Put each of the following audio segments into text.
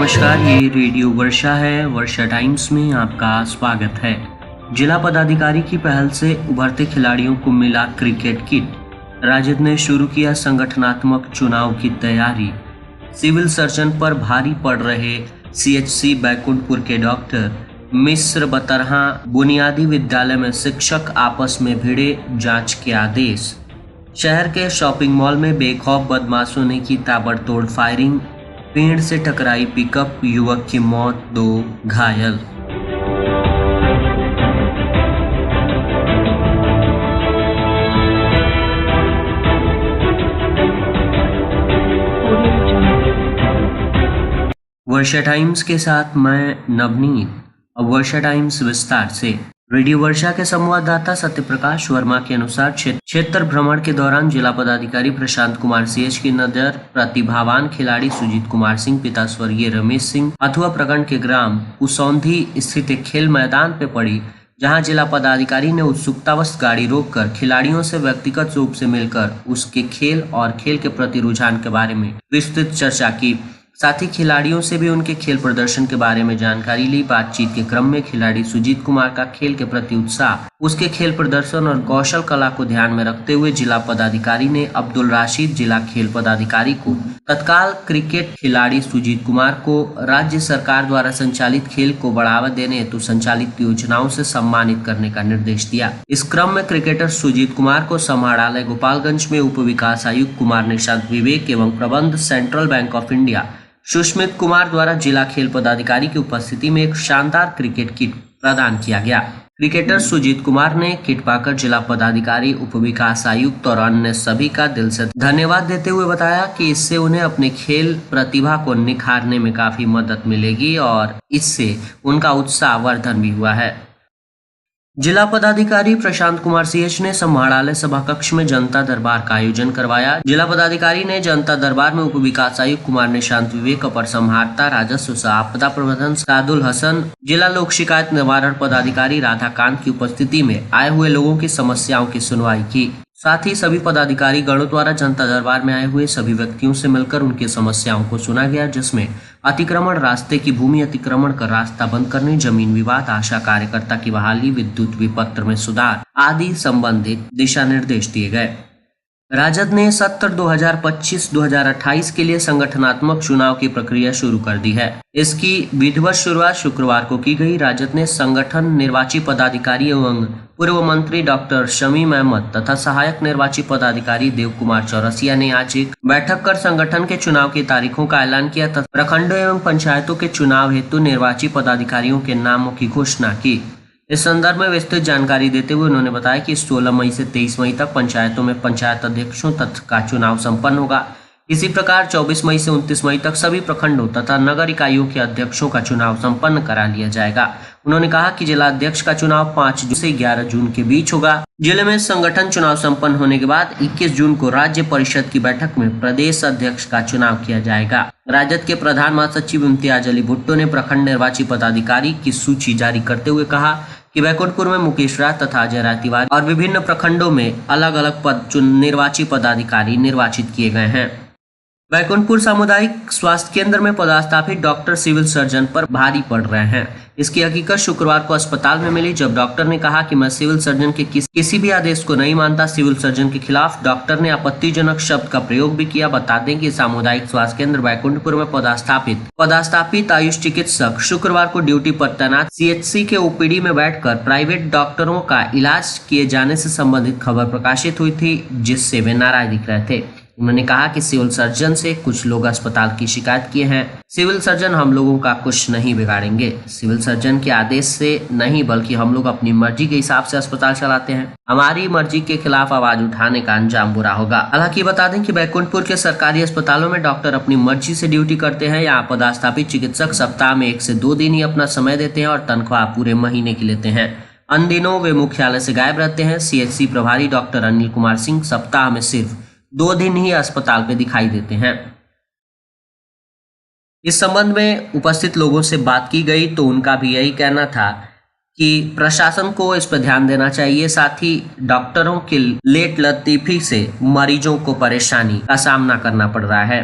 नमस्कार, ये रेडियो वर्षा है। वर्षा टाइम्स में आपका स्वागत है। जिला पदाधिकारी की पहल से उभरते खिलाड़ियों को मिला क्रिकेट किट। राजद ने शुरू किया संगठनात्मक चुनाव की तैयारी। सिविल सर्जन पर भारी पड़ रहे सीएचसी बैकुंठपुर के डॉक्टर। मिस्र बतरहा बुनियादी विद्यालय में शिक्षक आपस में भिड़े, जांच के आदेश। शहर के शॉपिंग मॉल में बेखौफ बदमाशों ने की ताबड़तोड़ फायरिंग। पेड़ से टकराई पिकअप, युवक की मौत, 2 घायल। वर्षा टाइम्स के साथ मैं नवनीत। अब वर्षा टाइम्स विस्तार से। रेडियो वर्षा के संवाददाता सत्यप्रकाश वर्मा के अनुसार क्षेत्र भ्रमण के दौरान जिला पदाधिकारी प्रशांत कुमार सीएच की नजर प्रतिभावान खिलाड़ी सुजीत कुमार सिंह पिता स्वर्गीय रमेश सिंह अथवा प्रखंड के ग्राम उसौंधी स्थित एक खेल मैदान पे पड़ी, जहां जिला पदाधिकारी ने उत्सुकतावश गाड़ी रोककर खिलाड़ियों से व्यक्तिगत रूप से मिलकर उसके खेल और खेल के प्रति रुझान के बारे में विस्तृत चर्चा की। साथ ही खिलाड़ियों से भी उनके खेल प्रदर्शन के बारे में जानकारी ली। बातचीत के क्रम में खिलाड़ी सुजीत कुमार का खेल के प्रति उत्साह, उसके खेल प्रदर्शन और कौशल कला को ध्यान में रखते हुए जिला पदाधिकारी ने अब्दुल राशिद जिला खेल पदाधिकारी को तत्काल क्रिकेट खिलाड़ी सुजीत कुमार को राज्य सरकार द्वारा संचालित खेल को बढ़ावा देने हेतु संचालित योजनाओं से सम्मानित करने का निर्देश दिया। इस क्रम में क्रिकेटर सुजीत कुमार को समाहरणालय गोपालगंज में उप विकास आयुक्त कुमार निशांत विवेक एवं प्रबंध central bank of India Sushmit Kumar द्वारा जिला खेल पदाधिकारी की उपस्थिति में एक शानदार क्रिकेट किट प्रदान किया गया। क्रिकेटर सुजीत कुमार ने किट पाकर जिला पदाधिकारी, उप विकास आयुक्त और अन्य सभी का दिल से धन्यवाद देते हुए बताया कि इससे उन्हें अपने खेल प्रतिभा को निखारने में काफी मदद मिलेगी और इससे उनका उत्साह वर्धन भी हुआ है। जिला पदाधिकारी प्रशांत कुमार सीएच ने समाहरणालय सभा कक्ष में जनता दरबार का आयोजन करवाया। जिला पदाधिकारी ने जनता दरबार में उप विकास आयुक्त कुमार निशांत विवेक, अपर समाहर्ता राजस्व सह आपदा प्रबंधन सादुल हसन, जिला लोक शिकायत निवारण पदाधिकारी राधाकांत की उपस्थिति में आए हुए लोगों की समस्याओं की सुनवाई की। साथ ही सभी पदाधिकारी गणों द्वारा जनता दरबार में आए हुए सभी व्यक्तियों से मिलकर उनकी समस्याओं को सुना गया, जिसमें अतिक्रमण, रास्ते की भूमि अतिक्रमण कर रास्ता बंद करने, जमीन विवाद, आशा कार्यकर्ता की बहाली, विद्युत विपत्र में सुधार आदि संबंधित दिशा निर्देश दिए गए। राजद ने सत्र 2025-2028 के लिए संगठनात्मक चुनाव की प्रक्रिया शुरू कर दी है। इसकी विधिवत शुरुआत शुक्रवार को की गई। राजद ने संगठन निर्वाची पदाधिकारी एवं पूर्व मंत्री डॉक्टर शमीम अहमद तथा सहायक निर्वाची पदाधिकारी देव कुमार चौरसिया ने आज एक बैठक कर संगठन के चुनाव की तारीखों का ऐलान किया तथा प्रखंडों एवं पंचायतों के चुनाव हेतु निर्वाची पदाधिकारियों के नामों की घोषणा की। इस संदर्भ में विस्तृत जानकारी देते हुए उन्होंने बताया कि 16 मई से 23 मई तक पंचायतों में पंचायत अध्यक्षों तक का चुनाव संपन्न होगा। इसी प्रकार 24 मई से 29 मई तक सभी प्रखंडों तथा नगर इकाइयों के अध्यक्षों का चुनाव संपन्न करा लिया जाएगा। उन्होंने कहा कि जिला अध्यक्ष का चुनाव 5 जून से 11 जून के बीच होगा। जिले में संगठन चुनाव संपन्न होने के बाद 21 जून को राज्य परिषद की बैठक में प्रदेश अध्यक्ष का चुनाव किया जाएगा। राजद के प्रधान महासचिव इम्तियाज अली भुट्टो ने प्रखंड निर्वाची पदाधिकारी की सूची जारी करते हुए कहा कि बैकुंठपुर में मुकेश राज तथा अजय राय तिवारी और विभिन्न प्रखंडों में अलग अलग निर्वाची पदाधिकारी निर्वाचित किए गए हैं। बैकुंठपुर सामुदायिक स्वास्थ्य केंद्र में पदस्थापित डॉक्टर सिविल सर्जन पर भारी पड़ रहे हैं। इसकी हकीकत शुक्रवार को अस्पताल में मिली, जब डॉक्टर ने कहा कि मैं सिविल सर्जन के किसी भी आदेश को नहीं मानता। सिविल सर्जन के खिलाफ डॉक्टर ने आपत्तिजनक शब्द का प्रयोग भी किया। बता दें कि सामुदायिक स्वास्थ्य केंद्र बैकुंठपुर में पदस्थापित आयुष चिकित्सक शुक्रवार को ड्यूटी पर तैनात सीएचसी के ओपीडी में बैठकर प्राइवेट डॉक्टरों का इलाज किए जाने से संबंधित खबर प्रकाशित हुई थी, जिससे वे नाराज दिख रहे थे। उन्होंने कहा कि सिविल सर्जन से कुछ लोग अस्पताल की शिकायत किए हैं। सिविल सर्जन हम लोगों का कुछ नहीं बिगाड़ेंगे। सिविल सर्जन के आदेश से नहीं, बल्कि हम लोग अपनी मर्जी के हिसाब से अस्पताल चलाते हैं। हमारी मर्जी के खिलाफ आवाज उठाने का अंजाम बुरा होगा। हालांकि बता दें कि बैकुंठपुर के सरकारी अस्पतालों में डॉक्टर अपनी मर्जी से ड्यूटी करते हैं। यहाँ पदस्थापित चिकित्सक सप्ताह में 1 से 2 दिन ही अपना समय देते हैं और तनख्वाह पूरे महीने की लेते हैं। अन्य दिनों वे मुख्यालय से गायब रहते हैं। सीएचसी प्रभारी डॉक्टर अनिल कुमार सिंह सप्ताह में सिर्फ 2 दिन ही अस्पताल में दिखाई देते हैं। इस संबंध में उपस्थित लोगों से बात की गई तो उनका भी यही कहना था कि प्रशासन को इस पर ध्यान देना चाहिए। साथ ही डॉक्टरों की लेट लतीफी से मरीजों को परेशानी का सामना करना पड़ रहा है।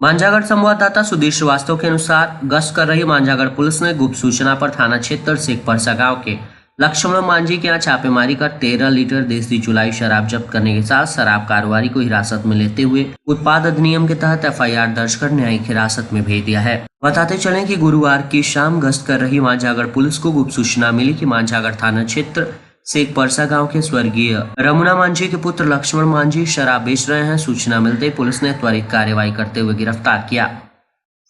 मांझागढ़ संवाददाता सुधीर श्रीवास्तव के अनुसार गश्त कर रही मांझागढ़ पुलिस ने गुप्त सूचना पर थाना क्षेत्र शेखपरसा गांव के लक्ष्मण मांझी के यहाँ छापेमारी कर 13 लीटर देसी चुलाई शराब जब्त करने के साथ शराब कारोबारी को हिरासत में लेते हुए उत्पाद अधिनियम के तहत एफआईआर दर्ज कर न्यायिक हिरासत में भेज दिया है। बताते चलें कि गुरुवार की शाम गश्त कर रही मांझागढ़ पुलिस को गुप्त सूचना मिली कि मांझागढ़ थाना क्षेत्र शेखपरसा गांव के स्वर्गीय रमुना मांझी के पुत्र लक्ष्मण मांझी शराब बेच रहे हैं। सूचना मिलते ही पुलिस ने त्वरित कार्रवाई करते हुए गिरफ्तार किया।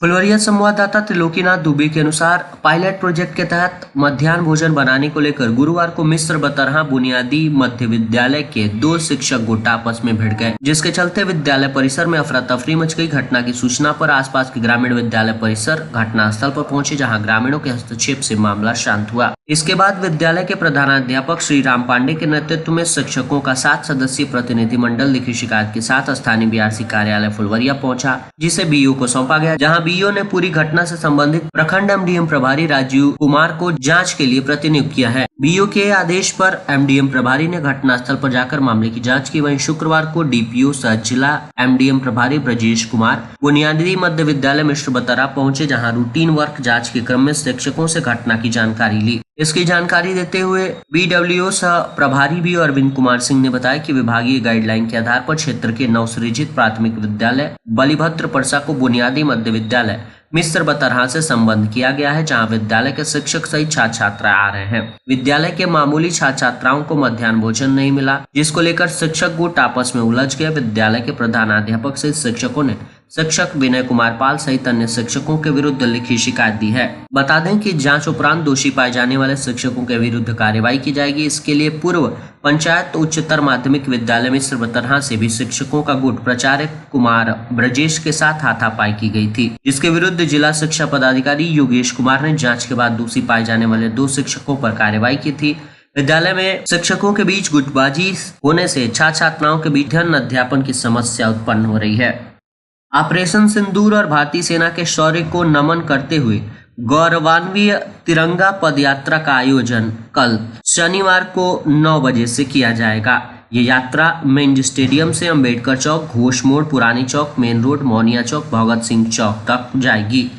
फुलवरिया संवाददाता त्रिलोकीनाथ दुबे के अनुसार पायलट प्रोजेक्ट के तहत मध्याह्न भोजन बनाने को लेकर गुरुवार को मिस्र बतरहा बुनियादी मध्य विद्यालय के 2 शिक्षक गुट आपस में भिड़ गए, जिसके चलते विद्यालय परिसर में अफरा तफरी मच गई। घटना की सूचना पर आसपास के ग्रामीण विद्यालय परिसर घटनास्थल पर पहुंचे, जहां ग्रामीणों के हस्तक्षेप से मामला शांत हुआ। इसके बाद विद्यालय के प्रधानाध्यापक श्री राम पांडे के नेतृत्व में शिक्षकों का 7 सदस्यीय प्रतिनिधिमंडल लिखित शिकायत के साथ स्थानीय बीआरसी कार्यालय फुलवरिया पहुंचा, जिसे बीईओ को सौंपा गया, जहां बीईओ ने पूरी घटना से संबंधित प्रखंड एमडीएम प्रभारी राजीव कुमार को जांच के लिए प्रतिनियुक्त किया है। बीईओ के आदेश पर एमडीएम प्रभारी ने घटनास्थल पर जाकर मामले की जांच की। वहीं शुक्रवार को डीपीओ सह जिला एमडीएम प्रभारी ब्रजेश कुमार बुनियादी मध्य विद्यालय मिश्र बतरा पहुंचे, जहां रूटीन वर्क जांच के क्रम में शिक्षकों से घटना की जानकारी ली। इसकी जानकारी देते हुए बीडब्ल्यूओ सह प्रभारी भी अरविंद कुमार सिंह ने बताया कि विभागीय गाइडलाइन के आधार पर क्षेत्र के नवसृजित प्राथमिक विद्यालय बलिभद्र परसा को बुनियादी मध्य विद्यालय मिस्र बतरहा से संबंध किया गया है, जहां विद्यालय के शिक्षक सहित छात्र छात्रा आ रहे हैं। विद्यालय के मामूली छात्र छात्राओं को मध्याह्न भोजन नहीं मिला, जिसको लेकर शिक्षक गुट आपस में उलझ गए। विद्यालय के प्रधानाध्यापक सहित शिक्षकों ने शिक्षक विनय कुमार पाल सहित अन्य शिक्षकों के विरुद्ध लिखित शिकायत दी है। बता दें कि जांच उपरांत दोषी पाए जाने वाले शिक्षकों के विरुद्ध कार्रवाई की जाएगी। इसके लिए पूर्व पंचायत उच्चतर माध्यमिक विद्यालय मिस्र बतरहा से भी शिक्षकों का गुट प्राचार्य कुमार ब्रजेश के साथ हाथापाई की गई थी, जिसके विरुद्ध जिला शिक्षा पदाधिकारी योगेश कुमार ने जांच के बाद दोषी पाए जाने वाले 2 शिक्षकों पर कार्रवाई की थी। विद्यालय में शिक्षकों के बीच गुटबाजी होने से छात्र छात्राओं के बीच अध्ययन अध्यापन की समस्या उत्पन्न हो रही है। ऑपरेशन सिंदूर और भारतीय सेना के शौर्य को नमन करते हुए गौरवान्वित तिरंगा पदयात्रा का आयोजन कल शनिवार को 9 बजे से किया जाएगा। ये यात्रा मेन स्टेडियम से अंबेडकर चौक, घोष मोड़, पुरानी चौक, मेन रोड, मौनिया चौक, भगत सिंह चौक तक जाएगी।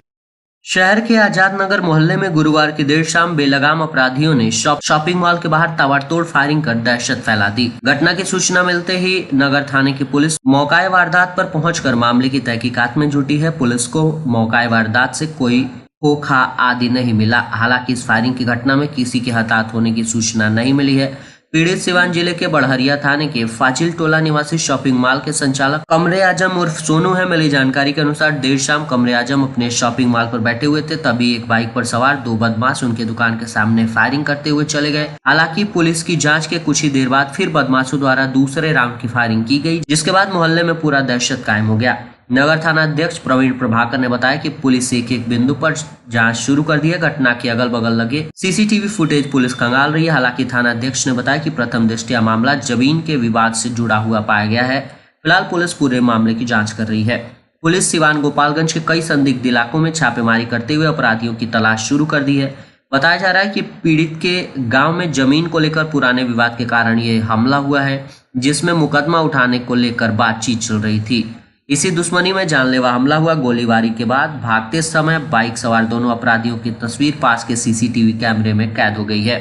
शहर के आजाद नगर मोहल्ले में गुरुवार की देर शाम बेलगाम अपराधियों ने शॉपिंग मॉल के बाहर ताबड़तोड़ फायरिंग कर दहशत फैला दी। घटना की सूचना मिलते ही नगर थाने की पुलिस मौकाए वारदात पर पहुंचकर मामले की तहकीकात में जुटी है। पुलिस को मौकाए वारदात से कोई खोखा आदि नहीं मिला। हालांकि इस फायरिंग की घटना में किसी के हताहत होने की सूचना नहीं मिली है। पीड़ित सिवान जिले के बड़हरिया थाने के फाजिल टोला निवासी शॉपिंग मॉल के संचालक कमरे आजम उर्फ सोनू है। मिली जानकारी के अनुसार देर शाम कमरे आजम अपने शॉपिंग मॉल पर बैठे हुए थे, तभी एक बाइक पर सवार 2 बदमाश उनके दुकान के सामने फायरिंग करते हुए चले गए। हालांकि पुलिस की जांच के कुछ ही देर बाद फिर बदमाशों द्वारा दूसरे राउंड की फायरिंग की गई, जिसके बाद मोहल्ले में पूरा दहशत कायम हो गया। नगर थाना अध्यक्ष प्रवीण प्रभाकर ने बताया कि पुलिस एक बिंदु पर जांच शुरू कर दी है। घटना के अगल बगल लगे सीसीटीवी फुटेज पुलिस खंगाल रही है। हालांकि थाना अध्यक्ष ने बताया कि प्रथम दृष्टया मामला जमीन के विवाद से जुड़ा हुआ पाया गया है। फिलहाल पुलिस पूरे मामले की जांच कर रही है। पुलिस सिवान गोपालगंज के कई संदिग्ध इलाकों में छापेमारी करते हुए अपराधियों की तलाश शुरू कर दी है। बताया जा रहा है कि पीड़ित के गाँव में जमीन को लेकर पुराने विवाद के कारण ये हमला हुआ है, जिसमें मुकदमा उठाने को लेकर बातचीत चल रही थी। इसी दुश्मनी में जानलेवा हमला हुआ। गोलीबारी के बाद भागते समय बाइक सवार दोनों अपराधियों की तस्वीर पास के सीसीटीवी कैमरे में कैद हो गई है।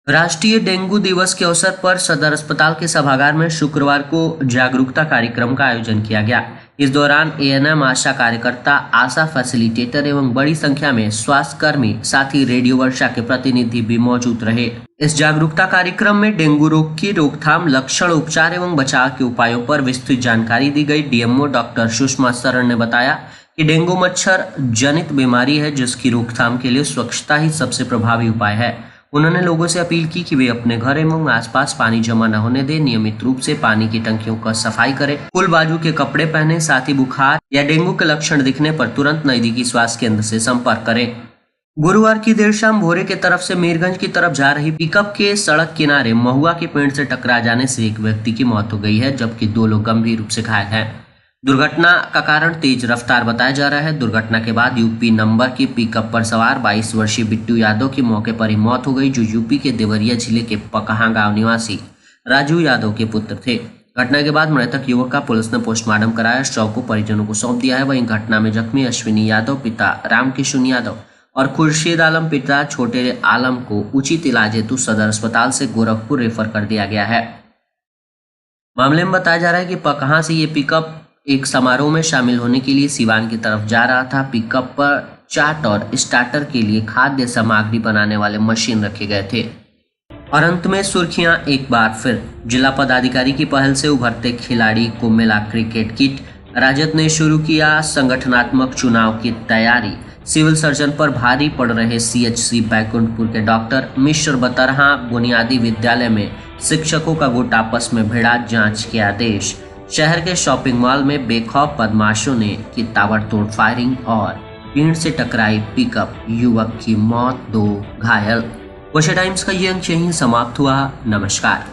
राष्ट्रीय डेंगू दिवस के अवसर पर सदर अस्पताल के सभागार में शुक्रवार को जागरूकता कार्यक्रम का आयोजन किया गया। इस दौरान एएनएम, आशा कार्यकर्ता, आशा फैसिलिटेटर एवं बड़ी संख्या में स्वास्थ्य कर्मी, साथ ही रेडियो वर्षा के प्रतिनिधि भी मौजूद रहे। इस जागरूकता कार्यक्रम में डेंगू रोग की रोकथाम, लक्षण, उपचार एवं बचाव के उपायों पर विस्तृत जानकारी दी गई। डीएमओ डॉक्टर सुषमा शरण ने बताया कि डेंगू मच्छर जनित बीमारी है, जिसकी रोकथाम के लिए स्वच्छता ही सबसे प्रभावी उपाय है। उन्होंने लोगों से अपील की कि वे अपने घर एवं आसपास पानी जमा न होने दें, नियमित रूप से पानी की टंकियों का सफाई करें, फुल बाजू के कपड़े पहने, साथ ही बुखार या डेंगू के लक्षण दिखने पर तुरंत नजदीकी स्वास्थ्य केंद्र से संपर्क करें। गुरुवार की देर शाम भोरे की तरफ से मीरगंज की तरफ जा रही पिकअप के सड़क किनारे महुआ के पेड़ से टकरा जाने से एक व्यक्ति की मौत हो गई है, जबकि 2 लोग गंभीर रूप से घायल हैं। दुर्घटना का कारण तेज रफ्तार बताया जा रहा है। दुर्घटना के बाद यूपी नंबर की पिकअप पर सवार 22 वर्षीय बिट्टू यादव की मौके पर ही मौत हो गई, जो यूपी के देवरिया जिले के पकहा गांव निवासी राजू यादव के पुत्र थे। घटना के बाद मृतक युवक का पुलिस ने पोस्टमार्टम कराया, शव को परिजनों को सौंप दिया है। वहीं घटना में जख्मी अश्विनी यादव पिता रामकिशुन यादव और खुर्शीद आलम पिता छोटे आलम को उचित इलाज हेतु सदर अस्पताल से गोरखपुर रेफर कर दिया गया है। मामले में बताया जा रहा है कि कहां से ये पिकअप एक समारोह में शामिल होने के लिए सिवान की तरफ जा रहा था। पिकअप पर चाट और स्टार्टर के लिए खाद्य सामग्री बनाने वाले मशीन रखे गए थे। और अंत में सुर्खियां एक बार फिर, जिला पदाधिकारी की पहल से उभरते खिलाड़ी को मिला क्रिकेट किट। राजद ने शुरू किया संगठनात्मक चुनाव की तैयारी। सिविल सर्जन पर भारी पड़ रहे सीएचसी बैकुंठपुर के डॉक्टर मिश्र बतरहा बुनियादी विद्यालय में शिक्षकों का गुट आपस में भिड़ा, जांच के आदेश। शहर के शॉपिंग मॉल में बेखौफ बदमाशों ने की ताबड़तोड़ फायरिंग और भीड़ से टकराई पिकअप, युवक की मौत, 2 घायल। वर्षा टाइम्स का ये अंक यहीं समाप्त हुआ। नमस्कार।